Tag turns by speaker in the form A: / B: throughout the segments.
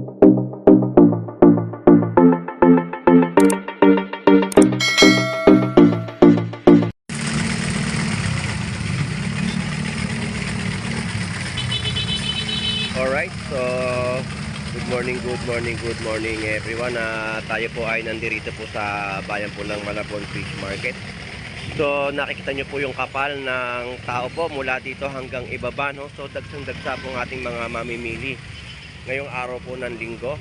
A: Alright, so good morning everyone. Tayo po ay nandito po sa bayan po ng Malabon Fish Market. So nakikita nyo po yung kapal ng tao po mula dito hanggang ibaba, no? So dagsang-dagsa po ang ating mga mamimili ngayong araw po ng linggo.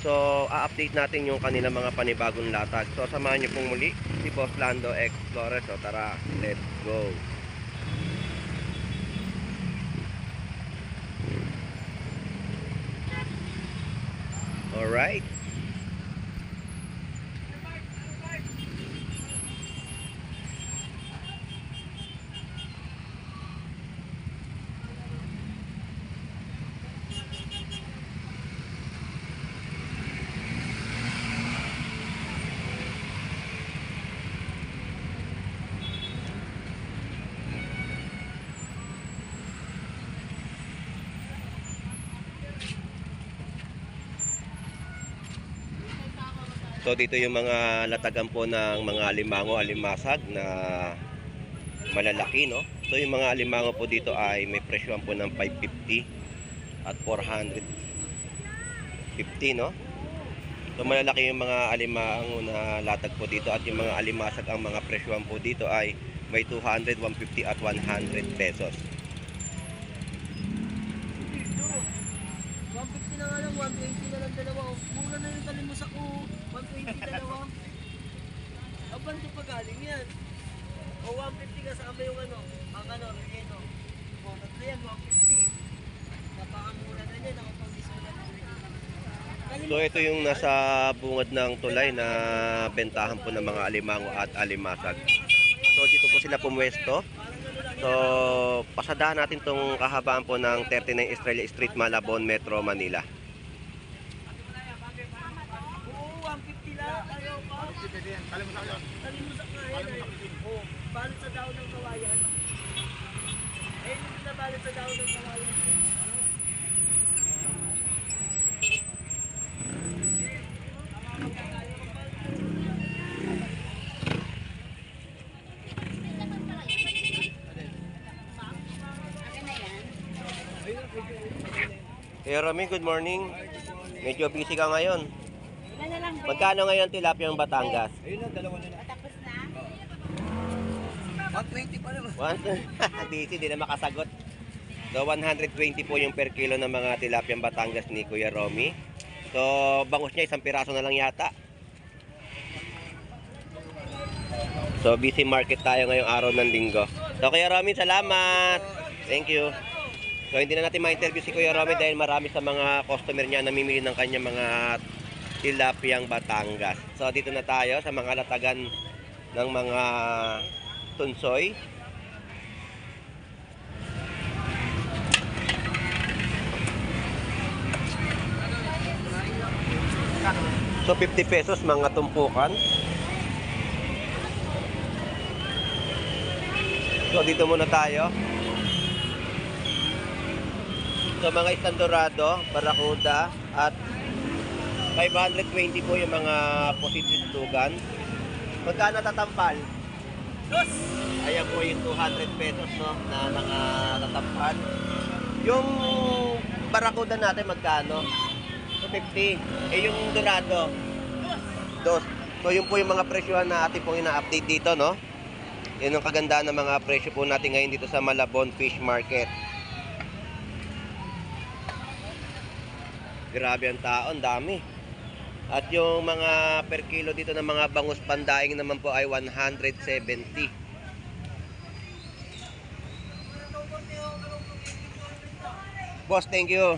A: So a-update natin yung kanilang mga panibagong latag. So samahan nyo pong muli si Boss Lando Explorer. So tara, let's go. Alright. So dito yung mga latagan po ng mga alimango, alimasag na malalaki, no? So yung mga alimango po dito ay may presyo po ng 550 at 450, no? So malalaki yung mga alimango na latag po dito, at yung mga alimasag ang mga presyo po dito ay may 200, 150 at 100 pesos.
B: 150 na nga lang, 120 na lang dalawa. Mura na yung talimusak ko. 120 dalawa. Aban ito pa galing yan. O 150 kasama yung ano, ang ano, relleno. O tatlo yan, 150. Napakamura na yan, nakapag-iso na.
A: So ito yung nasa bungad ng tulay na bentahan po ng mga alimango at alimasag. So dito po sila pumwesto. So pasadahan natin tong kahabaan po ng 39 Estrella Street, Malabon, Metro Manila.
B: Oo, 150 lang. Ayaw pa. Talimusak nga yan. Oo, balot sa daon ng kawayan. Eh, hindi na balot sa daon ng kawayan.
A: Hey Romy, good morning. Medyo busy ka ngayon. Magkano ngayon tilapia ng Batangas?
C: Ayun na, dalawa na lang.
B: Tapos na?
C: 120 pa naman.
A: Busy, di na makasagot. So 120 po yung per kilo ng mga tilapia ng Batangas ni Kuya Romy. So bangus niya isang piraso na lang yata. So busy market tayo ngayong araw ng linggo. So Kuya Romy, salamat. Thank you. So hindi na natin ma-interview si Kuya Romy dahil marami sa mga customer niya namimili ng kanyang mga tilapiyang Batangas. So dito na tayo sa mga latagan ng mga tunsoy. So 50 pesos mga tumpukan. So dito muna tayo. So mga isang dorado, barakuda at 520 po yung mga positive tugan. Magkano tatampal?
B: Dos!
A: Ayan po yung 200 pesos, no, na mga tatampal. Yung barakuda natin magkano? 250. Eh yung dorado? Dos. So yun po yung mga presyohan na ating pong ina-update dito, no? Yan ang kagandahan ng mga presyo po natin ngayon dito sa Malabon Fish Market. Grabe ang tao, ang dami. At yung mga per kilo dito ng mga bangus pandaing naman po ay 170. Boss, thank you.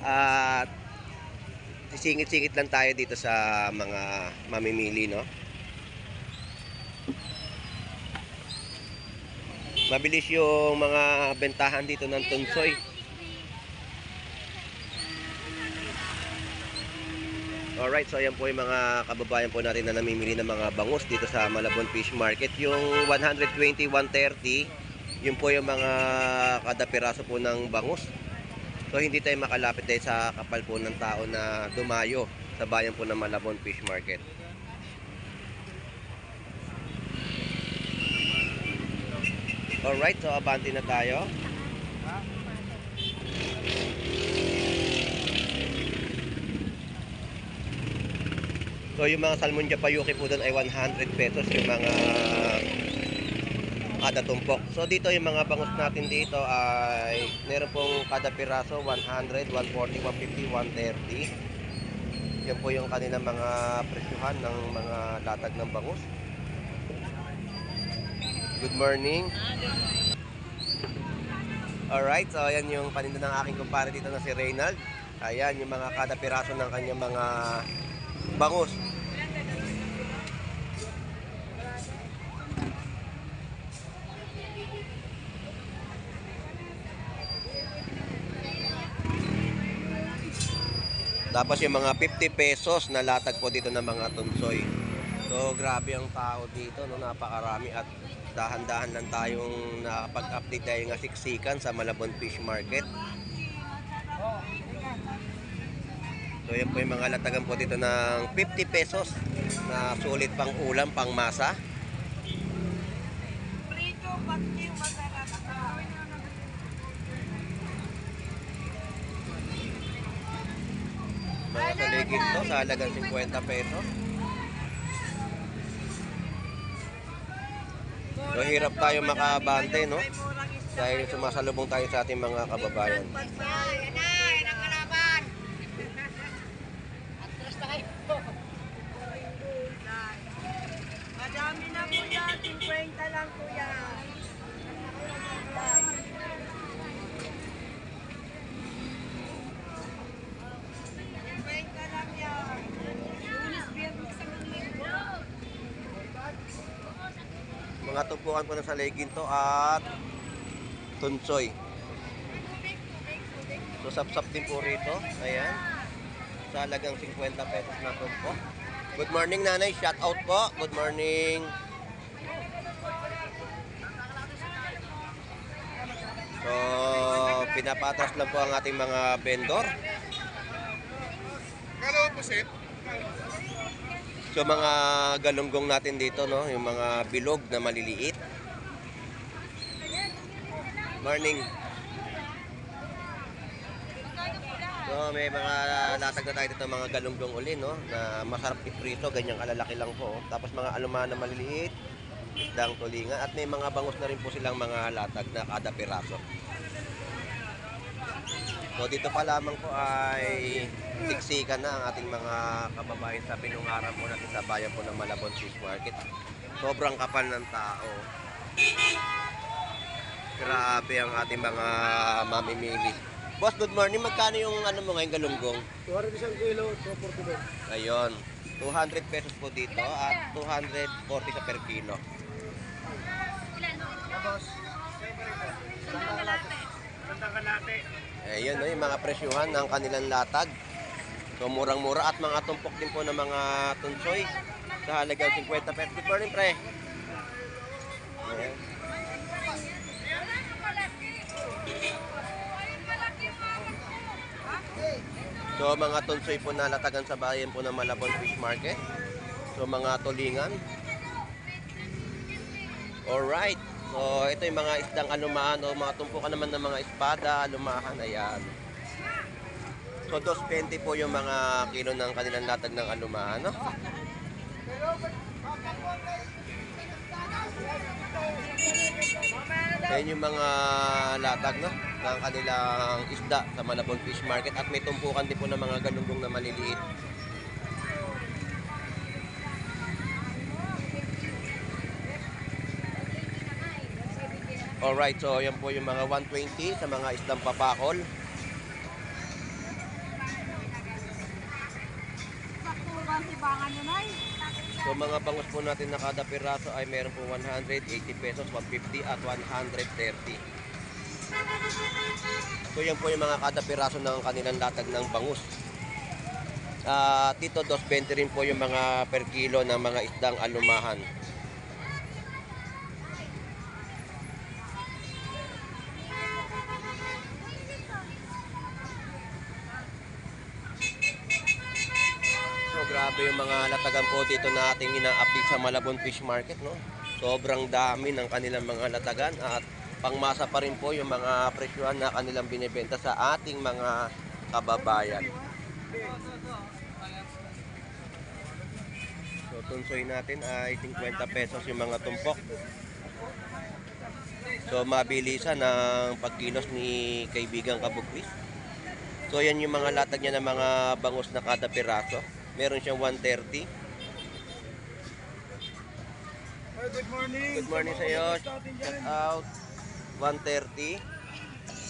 A: At sisingit-singit lang tayo dito sa mga mamimili, no? Mabilis yung mga bentahan dito ng tunsoy. Alright, so ayan po yung mga kababayan po natin na namimili ng mga bangus dito sa Malabon Fish Market. Yung 120, 130, yun po yung mga kada piraso po ng bangus. So hindi tayo makalapit dahil sa kapal po ng tao na dumayo sa bayan po ng Malabon Fish Market. Alright, so abante na tayo. So yung mga salmon japayuki po doon ay 100 pesos yung mga kada tumpok. So dito yung mga bangus natin dito ay meron pong kada piraso 100, 140, 150, 130. Yan po yung kanilang mga presyuhan ng mga latag ng bangus. Good morning. Alright, so ayan yung paninda ng aking kumpare dito na si Reynald. Ayan yung mga kada piraso ng kanyang mga bangus. Tapos yung mga 50 pesos na latag po dito ng mga tunsoy. So grabe ang tao dito, no? Napakarami at dahan-dahan lang tayong nakapag-update dahil nga siksikan sa Malabon Fish Market. So yan po yung mga latagan po dito ng 50 pesos na sulit pang ulam, pang masa. Mga saligid to sa halagang 50 pesos. So hirap tayo makabante, no? Dahil sumasalubong tayo sa ating mga kababayan.
C: Yan ang kalaban. Atras tayo.
B: Madami na kuya, 50 lang kuya.
A: Mga tupuan po na sa legin to at tunsoy. So sapsap din po rito. Ayan. Sa halagang 50 pesos na tumpo. Good morning nanay, shout out po. Good morning. So pinapatras lang po ang ating mga vendor. So mga galunggong natin dito, no, yung mga bilog na maliliit. Morning. So may mga latag na tayo dito, mga galunggong uli, no, na masarap iprito, ganyang kalalaki lang po. Tapos mga aluman na maliliit, isdang tulingan, at may mga bangus na rin po silang mga latag na kada piraso. So dito pa lamang po ay siksikan na ang ating mga kababayan sa pinungaran po natin sa bayan po ng Malabon Fish Market. Sobrang kapal ng tao. Grabe ang ating mga mamimili. Boss, good morning. Magkano yung ano mo ngayon galunggong?
B: 200 isang kilo, 240.
A: Ayun. 200 pesos po dito at 240 sa per kilo.
B: Tapos, Sandang kalate.
A: Ayun, no, yung mga presyuhan ng kanilang latag. So murang-mura at mga tumpok din po ng mga tunsoy sa halagang 50 pesos. Good morning, pre. Ayan. So mga tunsoy po na latagan sa bayan po ng Malabon Fish Market. So mga tulingan. Alright. So ito yung mga isdang alumahan o mga tumpukan naman ng mga espada, alumahan. Ayan. So 220 po yung mga kilo ng kanilang latag ng alumahan, no? Ayan yung mga latag, no, ng kanilang isda sa Malabon Fish Market. At may tumpukan din po ng mga galunggong na maliliit. Alright, so yan po yung mga 120 sa mga isdang papakol. So mga bangus po natin na kada piraso ay meron po 180 pesos, 150 at 130. So yan po yung mga kada piraso ng kanilang latag ng bangus. Dito 220 rin po yung mga per kilo ng mga isdang alumahan. Grabe yung mga latagan po dito na ating ina-update sa Malabon Fish Market, no? Sobrang dami ng kanilang mga latagan at pangmasa pa rin po yung mga presyuhan na kanilang binibenta sa ating mga kababayan. So, tunsoy natin ay 50 pesos yung mga tumpok. So, mabilisan ng pagkilos ni kaibigang Kabugris. So, yan yung mga latag niya ng mga bangus na kada piraso. Meron siyang 130.
D: Good morning.
A: Good morning sa iyo. Shout out. 130.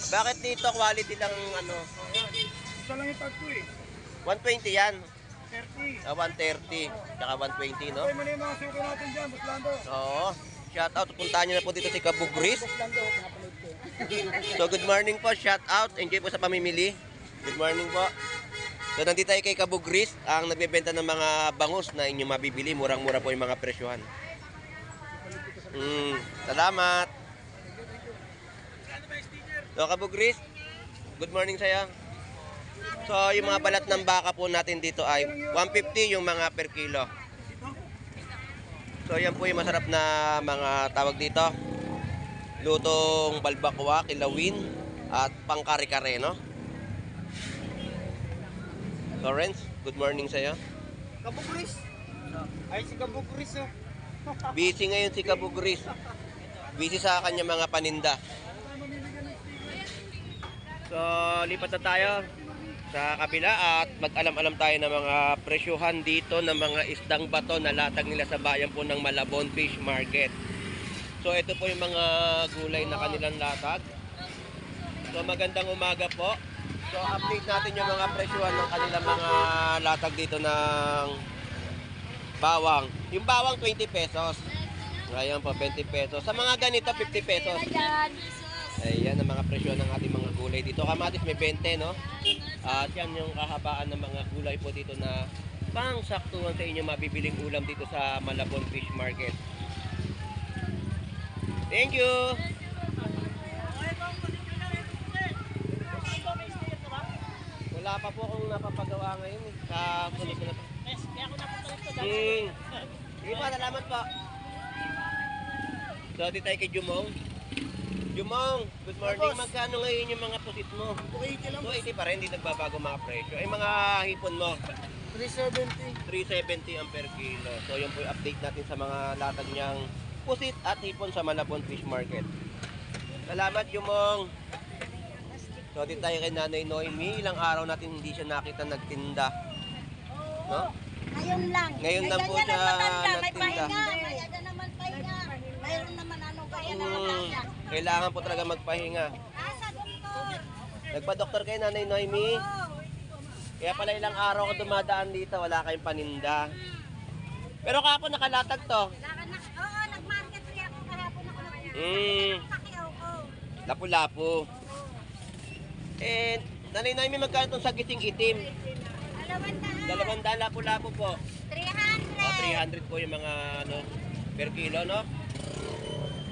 A: Bakit dito quality lang ano?
D: Isa lang yung tag ko eh.
A: 120 yan.
D: 30.
A: 130. Tsaka 120, no?
D: Okay, mali yung mga suko natin dyan, Boss Lando.
A: Oo. Shout out. Puntahan nyo na po dito si Kabugris. So, good morning po. Shout out. Enjoy po sa pamimili. Good morning po. So, nandito tayo kay Kabugris, ang nagbebenta ng mga bangus na inyong mabibili. Murang-mura po yung mga presyohan. Salamat. So, Kabugris, good morning sa'yo. So, yung mga balat ng baka po natin dito ay 150 yung mga per kilo. So, yan po yung masarap na mga tawag dito. Lutong balbakwa, kilawin, at pangkare-kare, no? Lawrence, good morning sa'yo.
D: Kabugris. Ay, si Kabugris oh.
A: Busy ngayon si Kabugris. Busy sa kanya mga paninda. So, lipat na tayo sa kabila at mag-alam-alam tayo ng mga presyuhan dito ng mga isdang bato na latag nila sa bayan po ng Malabon Fish Market. So, ito po yung mga gulay na kanilang latag. So, magandang umaga po. So, update natin yung mga presyuhan ng kanilang mga latag dito ng bawang. Yung bawang 20 pesos. Ayan po, 20 pesos. Sa mga ganito, 50 pesos. Ayan ang mga presyo ng ating mga gulay dito. Kamatis may 20, no? At yan yung kahabaan ng mga gulay po dito na pangsaktuhan sa inyo mabibiling ulam dito sa Malabon Fish Market. Thank you! Wala pa po akong napapagawa ngayon eh. Sa sunod na pa.
B: Kaya ako napunta rito
A: Sige po, salamat po. So, dito tayo kay Jumong. Jumong, good morning. Magkano ngayon yung mga pusit mo?
D: 280 lang.
A: 280 pa rin, hindi nagbabago mga presyo. Ay, mga hipon mo,
D: 370.
A: 370 ang per kilo. So, yun po yung update natin sa mga latag niyang pusit at hipon sa Malabon Fish Market. Salamat, Jumong. So, dito tayo kay Nanay Noemi. Ilang araw natin hindi siya nakita nagtinda. No?
C: Ngayon lang.
A: Ngayon lang po siya
C: May
A: nagtinda.
C: pahinga. May ada naman pahinga. Mayroon naman ano kaya na matanda.
A: Kailangan po talaga magpahinga.
C: Asa doktor?
A: Nagpa-doktor kayo, Nanay Noemi. Kaya pala ilang araw ko dumadaan dito, wala kayong paninda. Pero kahapon nakalatag to.
C: Oo, nag-market rin ako kahapon ako Pakiaw ko.
A: Lapu-lapu. Eh, Nanay Noemi, magkano itong sagising itim? 200 lapu-lapu po.
C: 300.
A: 300 po yung mga ano, per kilo, no?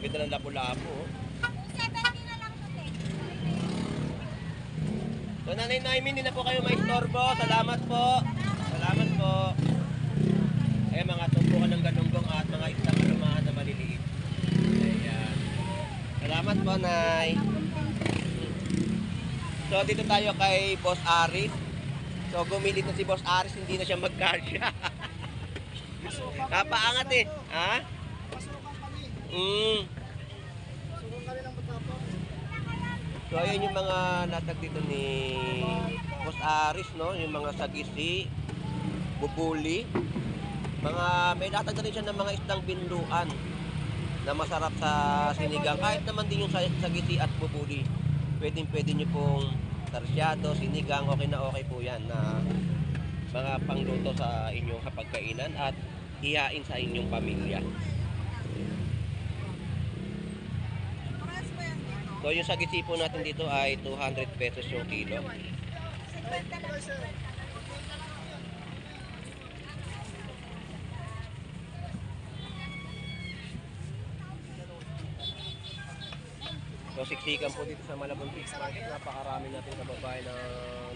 A: Ganda ng lapu-lapu.
C: 270 na lang ito.
A: So, Nanay Noemi, hindi na po kayo maistorbo. Salamat po. Salamat po. Eh, mga tumpukan ng galunggong at mga isang kalumahan na maliliit. Ayan. Salamat po, Nay. So, dito tayo kay Boss Aris. So, gumilit na si Boss Aris, hindi na siya mag-carsya. Kapaangat eh. Ha?
D: Suruhan ka rin ang matapang.
A: So, ayun yung mga latag dito ni Boss Aris, no? Yung mga sagisi, bubuli. May latag na rin siya ng mga isdang binluan na masarap sa sinigang. Kahit naman din yung sagisi at bubuli. Pwede nyo pong tarsyado, sinigang, okay na okay po yan na mga pangluto sa inyong hapagkainan at ihain sa inyong pamilya. So yung sagisi po natin dito ay 200 pesos yung kilo. So siksikan po dito sa Malabon Fish Market, napakarami natin kababayan na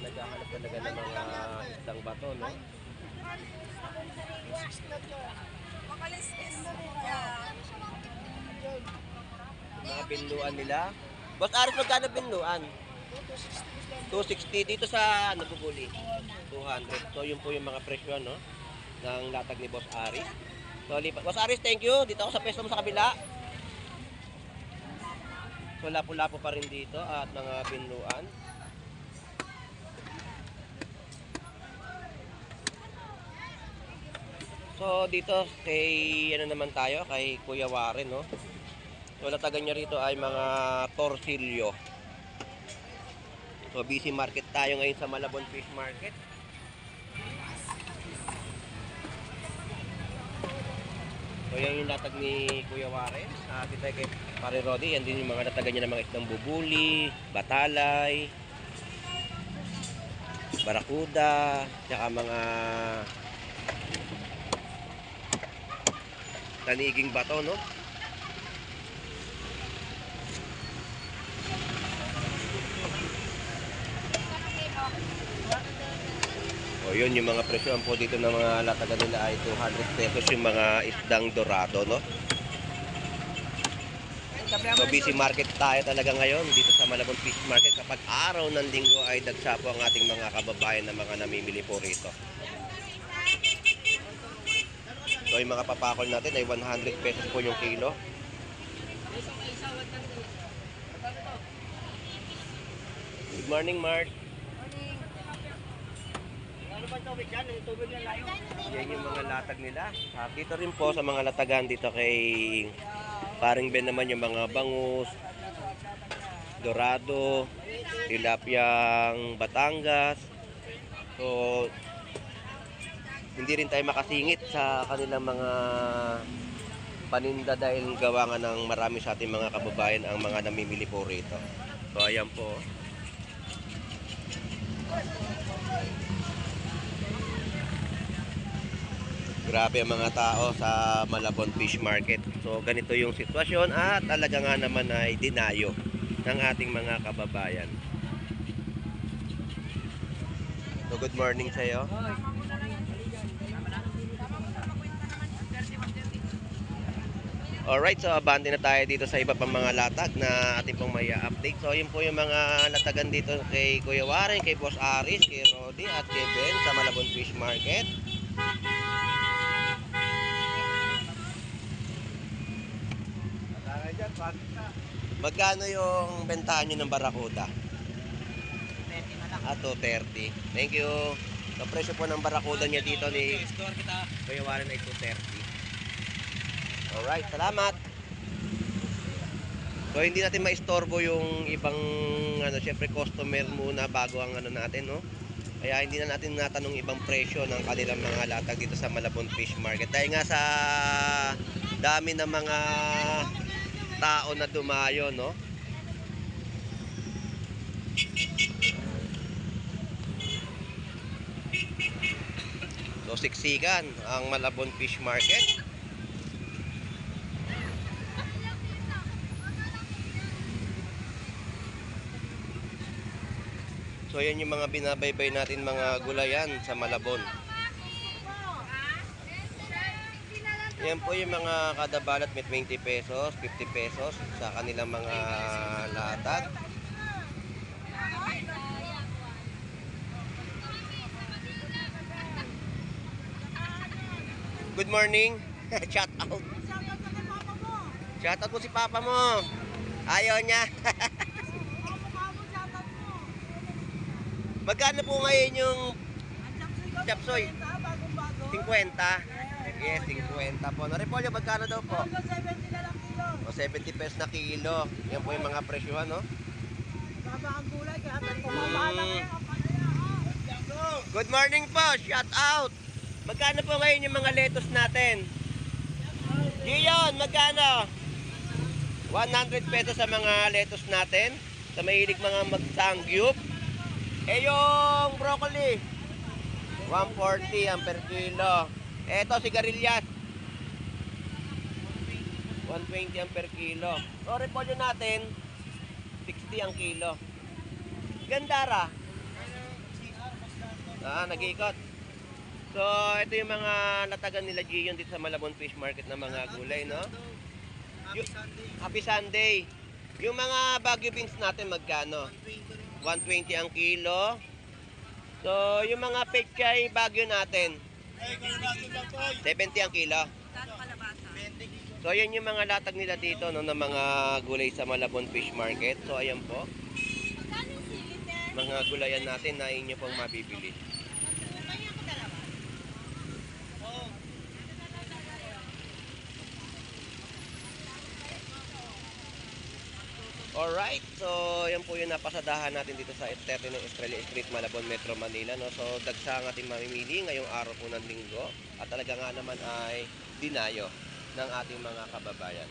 A: naghahanap talaga ng mga isdang bato, no? Mga binluan nila. Boss Aris, magkano binluan? 260 dito sa ano bubuli? 200. So yun po yung mga presyo no ng latag ni Boss Aris. So Boss Aris, thank you. Dito ako sa pwesto mo sa kabila. So lapo-lapo pa rin dito at mga binluan. So dito kay ano naman tayo kay Kuya Warren no. So latagan niya rito ay mga torsilyo. So busy market tayo ngayon sa Malabon Fish Market. So yan yung latag ni Kuya Warren. Dito kay Pare Rodi, yan din yung mga latagan niya ng mga isdang bubuli, batalay, barakuda, tsaka mga taniging bato no. O yun yung mga presyoan po dito ng mga latagan nila ay 200 pesos yung mga isdang dorado no. So busy market tayo talaga ngayon dito sa Malabon Fish Market. Kapag araw ng linggo ay dagsa po ang ating mga kababayan na mga namimili po rito. So yung mga papakol natin ay 100 pesos po yung kilo. Good morning, Mark.
B: Ano ba tubig dyan? Yung tubig na layo.
A: Yan yung mga latag nila. Dito rin po sa mga latagan dito kay Paring Ben naman yung mga bangus, dorado, tilapyang Batangas. So hindi rin tayo makasingit sa kanilang mga paninda dahil gawa nga ng marami sa ating mga kababayan ang mga namimili po rito. So ayan po. Grabe ang mga tao sa Malabon Fish Market. So ganito yung sitwasyon at talaga nga naman ay dinayo ng ating mga kababayan. So good morning sa iyo. Alright, so abante na tayo dito sa iba pang mga latag na ating pong may update. So yun po yung mga latagan dito kay Kuya Warren, kay Boss Aris, kay Rodi at kay Ben sa Malabon Fish Market. Magkano yung bentahan nyo ng barakuda? 230. Thank you. So presyo po ng barakuda niya dito ni Kuya Warren ay 230. Alright, salamat. So hindi natin maistorbo yung ibang ano, syempre customer muna bago ang ano natin, no? Kaya hindi na natin natanong ibang presyo ng kanilang mga latag dito sa Malabon Fish Market. Dahil nga sa dami ng mga tao na dumayo, no? So siksikan ang Malabon Fish Market. So yan yung mga binabaybay natin mga gulayan sa Malabon. Yan po yung mga kada balat may 20 pesos, 50 pesos sa kanilang mga latag. Good morning. Shout out. Shout out po si Papa mo. Ayaw niya. Magkano po ngayon yung chapsoy? 50. Yes, 50 po. Narepolyo, magkano daw po?
B: 70 na lang kilo.
A: O 70 pesos na kilo. Yan po yung mga presyohan, no?
B: Baba ang gulay, kaya kumamahal lang.
A: Good morning po. Shout out. Magkano po ngayon yung mga lettuce natin? Giyon, magkano? 100 pesos sa mga lettuce natin. Sa mahilig mga magsangyup. Eh yung broccoli 140 ang per kilo. Eto sigarilyas 120 ang per kilo. O repolyo natin 60 ang kilo. Gandara nag-iikot. So, ito yung mga latagan nila Gion dito sa Malabon Fish Market ng mga gulay, no?
D: Happy Sunday.
A: Happy Sunday. Yung mga Baguio beans natin magkano? 120 ang kilo. So, yung mga pechay Baguio natin,
D: Ay, kalabasa lang po.
A: 70 ang kilo.
D: 20 kilo.
A: So, yan yung mga latag nila dito, no, ng mga gulay sa Malabon Fish Market. So, ayan po.
C: Magkano yung sili, sir?
A: Mga gulayan natin na inyo pong mabibili.
C: Kanya ko dalawa.
D: Oo.
A: Alright, so yan po yung napasadahan natin dito sa 30 ng Estrella Street, Malabon, Metro Manila. No? So dagsa ang ating mamimili ngayong araw po ng linggo at talaga nga naman ay dinayo ng ating mga kababayan.